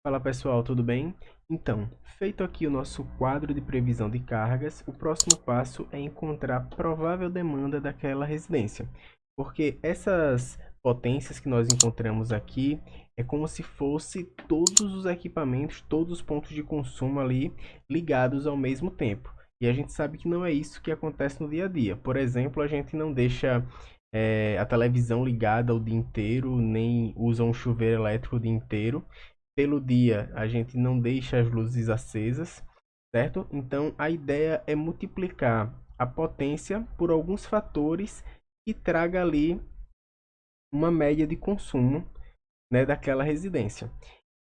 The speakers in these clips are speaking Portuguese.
Fala pessoal, tudo bem? Então, feito aqui o nosso quadro de previsão de cargas, o próximo passo é encontrar a provável demanda daquela residência, porque essas potências que nós encontramos aqui é como se fosse todos os equipamentos, todos os pontos de consumo ali ligados ao mesmo tempo. E a gente sabe que não é isso que acontece no dia a dia. Por exemplo, a gente não deixa a televisão ligada o dia inteiro, nem usa um chuveiro elétrico o dia inteiro. Pelo dia, a gente não deixa as luzes acesas, certo? Então, a ideia é multiplicar a potência por alguns fatores que traga ali uma média de consumo, né, daquela residência.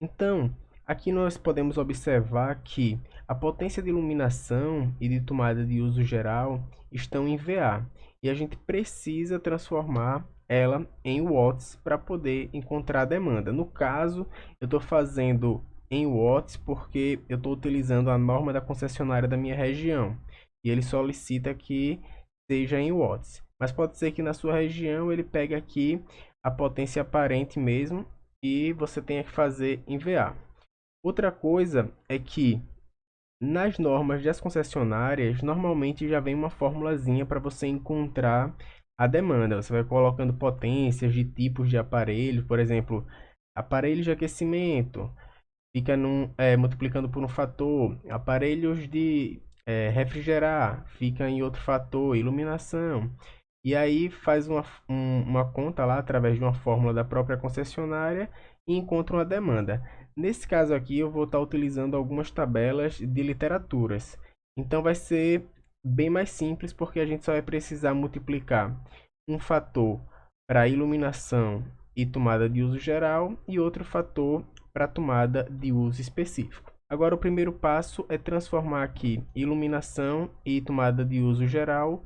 Então, aqui nós podemos observar que a potência de iluminação e de tomada de uso geral estão em VA e a gente precisa transformar ela em watts para poder encontrar a demanda. No caso, eu estou fazendo em watts porque eu estou utilizando a norma da concessionária da minha região e ele solicita que seja em watts. Mas pode ser que na sua região ele pegue aqui a potência aparente mesmo e você tenha que fazer em VA. Outra coisa é que nas normas das concessionárias, normalmente já vem uma formulazinha para você encontrar a demanda. Você vai colocando potências de tipos de aparelho, por exemplo, aparelhos de aquecimento, fica multiplicando por um fator, aparelhos de refrigerar, fica em outro fator, iluminação. E aí faz uma conta lá através de uma fórmula da própria concessionária e encontra uma demanda. Nesse caso aqui eu vou estar utilizando algumas tabelas de literaturas. Então vai ser bem mais simples porque a gente só vai precisar multiplicar um fator para iluminação e tomada de uso geral e outro fator para tomada de uso específico. Agora o primeiro passo é transformar aqui iluminação e tomada de uso geral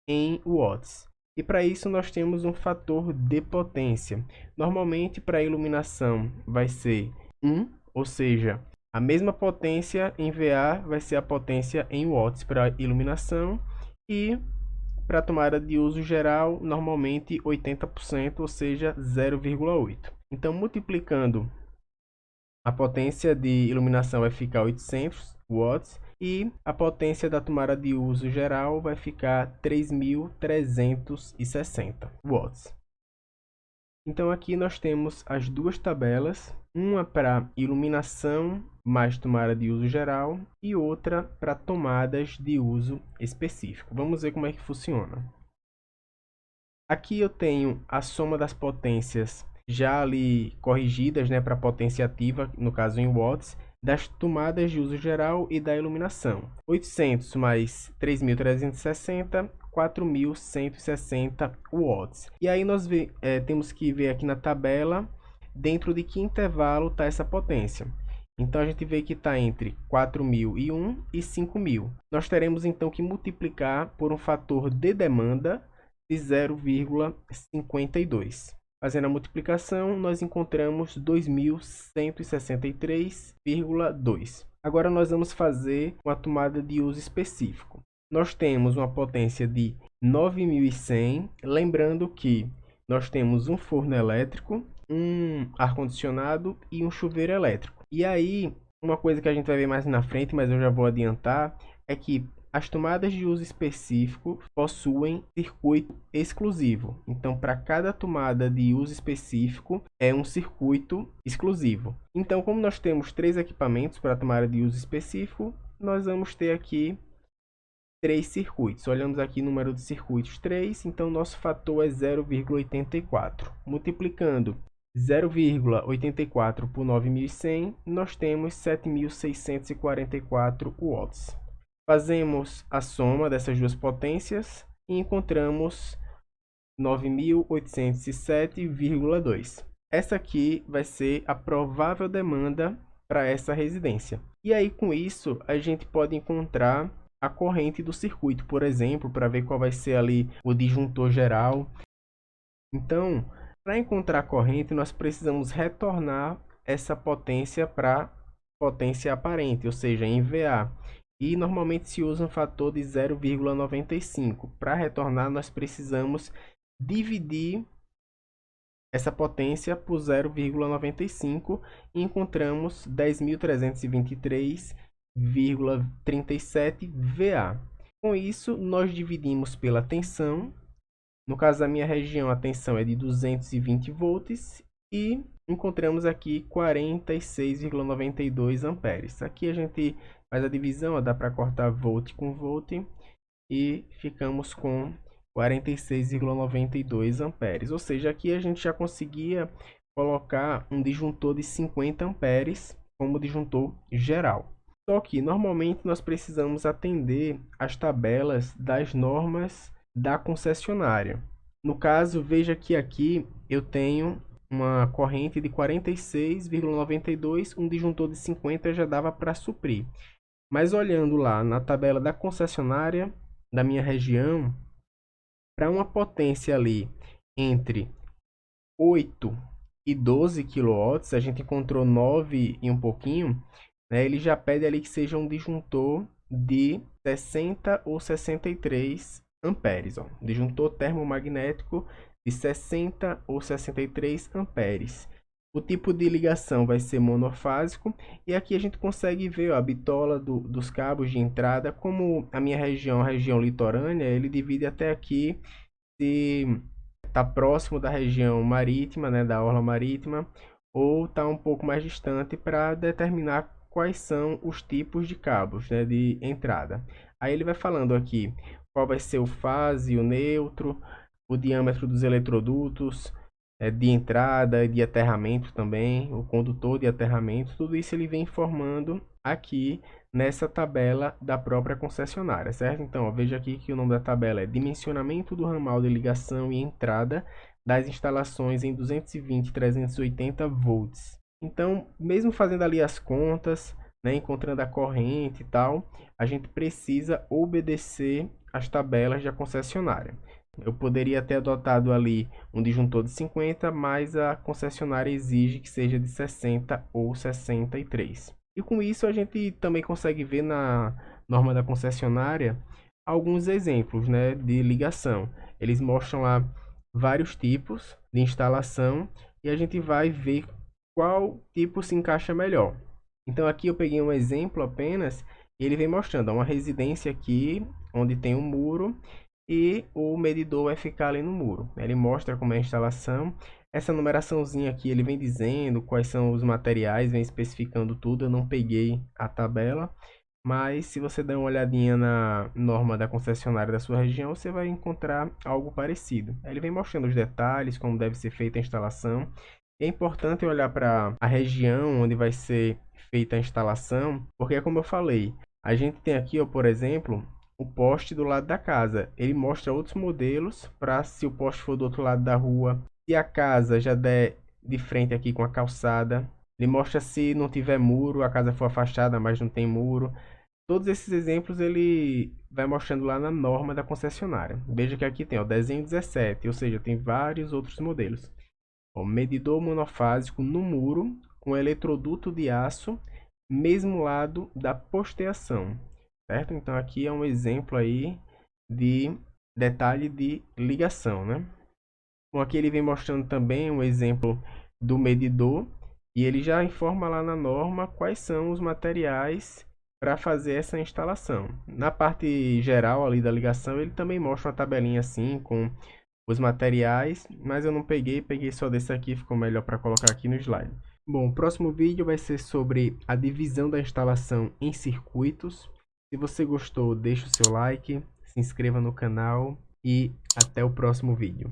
em watts. E para isso nós temos um fator de potência. Normalmente para iluminação vai ser 1, ou seja, a mesma potência em VA vai ser a potência em watts para iluminação e para tomada de uso geral, normalmente 80%, ou seja, 0,8. Então, multiplicando, a potência de iluminação vai ficar 800 watts e a potência da tomada de uso geral vai ficar 3.360 watts. Então aqui nós temos as duas tabelas, uma para iluminação mais tomada de uso geral e outra para tomadas de uso específico. Vamos ver como é que funciona. Aqui eu tenho a soma das potências já ali corrigidas, né, para potência ativa, no caso em watts, das tomadas de uso geral e da iluminação. 800 mais 3.360, 4.160 watts. E aí nós temos que ver aqui na tabela dentro de que intervalo está essa potência. Então a gente vê que está entre 4.001 e 5.000. Nós teremos então que multiplicar por um fator de demanda de 0,52. Fazendo a multiplicação, nós encontramos 2.163,2. Agora nós vamos fazer uma tomada de uso específico. Nós temos uma potência de 9.100, lembrando que nós temos um forno elétrico, um ar-condicionado e um chuveiro elétrico. E aí, uma coisa que a gente vai ver mais na frente, mas eu já vou adiantar, é que as tomadas de uso específico possuem circuito exclusivo. Então, para cada tomada de uso específico, é um circuito exclusivo. Então, como nós temos 3 equipamentos para tomada de uso específico, nós vamos ter aqui 3 circuitos. Olhamos aqui o número de circuitos 3, então nosso fator é 0,84. Multiplicando 0,84 por 9.100, nós temos 7.644 watts. Fazemos a soma dessas duas potências e encontramos 9.807,2. Essa aqui vai ser a provável demanda para essa residência. E aí, com isso, a gente pode encontrar a corrente do circuito, por exemplo, para ver qual vai ser ali o disjuntor geral. Então, para encontrar a corrente, nós precisamos retornar essa potência para potência aparente, ou seja, em VA. E normalmente se usa um fator de 0,95. Para retornar, nós precisamos dividir essa potência por 0,95 e encontramos 10.323,37 VA. Com isso, nós dividimos pela tensão. No caso da minha região, a tensão é de 220 volts e encontramos aqui 46,92 amperes. Aqui a gente faz a divisão, dá para cortar volt com volt e ficamos com 46,92 amperes. Ou seja, aqui a gente já conseguia colocar um disjuntor de 50 amperes como disjuntor geral. Só que normalmente nós precisamos atender às tabelas das normas da concessionária. No caso, veja que aqui eu tenho uma corrente de 46,92, um disjuntor de 50 já dava para suprir. Mas olhando lá na tabela da concessionária da minha região, para uma potência ali entre 8 e 12 kW, a gente encontrou 9 e um pouquinho, né? Ele já pede ali que seja um disjuntor de 60 ou 63 amperes, ó. Disjuntor termomagnético de 60 ou 63 amperes. O tipo de ligação vai ser monofásico e aqui a gente consegue ver, ó, a bitola dos cabos de entrada. Como a minha região, a região litorânea, ele divide até aqui se está próximo da região marítima, né, da orla marítima, ou está um pouco mais distante para determinar quais são os tipos de cabos, né, de entrada. Aí ele vai falando aqui qual vai ser o fase, o neutro, o diâmetro dos eletrodutos, de entrada e de aterramento também, o condutor de aterramento, tudo isso ele vem informando aqui nessa tabela da própria concessionária, certo? Então, ó, veja aqui que o nome da tabela é dimensionamento do ramal de ligação e entrada das instalações em 220 e 380 volts. Então, mesmo fazendo ali as contas, né, encontrando a corrente e tal, a gente precisa obedecer as tabelas da concessionária. Eu poderia ter adotado ali um disjuntor de 50, mas a concessionária exige que seja de 60 ou 63. E com isso a gente também consegue ver na norma da concessionária alguns exemplos, né, de ligação. Eles mostram lá vários tipos de instalação e a gente vai ver qual tipo se encaixa melhor. Então aqui eu peguei um exemplo apenas e ele vem mostrando uma residência aqui onde tem um muro e o medidor vai ficar ali no muro. Ele mostra como é a instalação. Essa numeraçãozinha aqui ele vem dizendo quais são os materiais, vem especificando tudo. Eu não peguei a tabela, mas se você der uma olhadinha na norma da concessionária da sua região, você vai encontrar algo parecido. Ele vem mostrando os detalhes, como deve ser feita a instalação. É importante olhar para a região onde vai ser feita a instalação, porque como eu falei, a gente tem aqui, ó, por exemplo, o poste do lado da casa. Ele mostra outros modelos para se o poste for do outro lado da rua. Se a casa já der de frente aqui com a calçada. Ele mostra se não tiver muro, a casa for afastada, mas não tem muro. Todos esses exemplos ele vai mostrando lá na norma da concessionária. Veja que aqui tem o desenho 17, ou seja, tem vários outros modelos. Ó, medidor monofásico no muro com eletroduto de aço, mesmo lado da posteação. Certo? Então aqui é um exemplo aí de detalhe de ligação, né? Bom, aqui ele vem mostrando também um exemplo do medidor e ele já informa lá na norma quais são os materiais para fazer essa instalação. Na parte geral ali da ligação, ele também mostra uma tabelinha assim com os materiais, mas eu não peguei só desse aqui, ficou melhor para colocar aqui no slide. Bom, o próximo vídeo vai ser sobre a divisão da instalação em circuitos. Se você gostou, deixe o seu like, se inscreva no canal e até o próximo vídeo.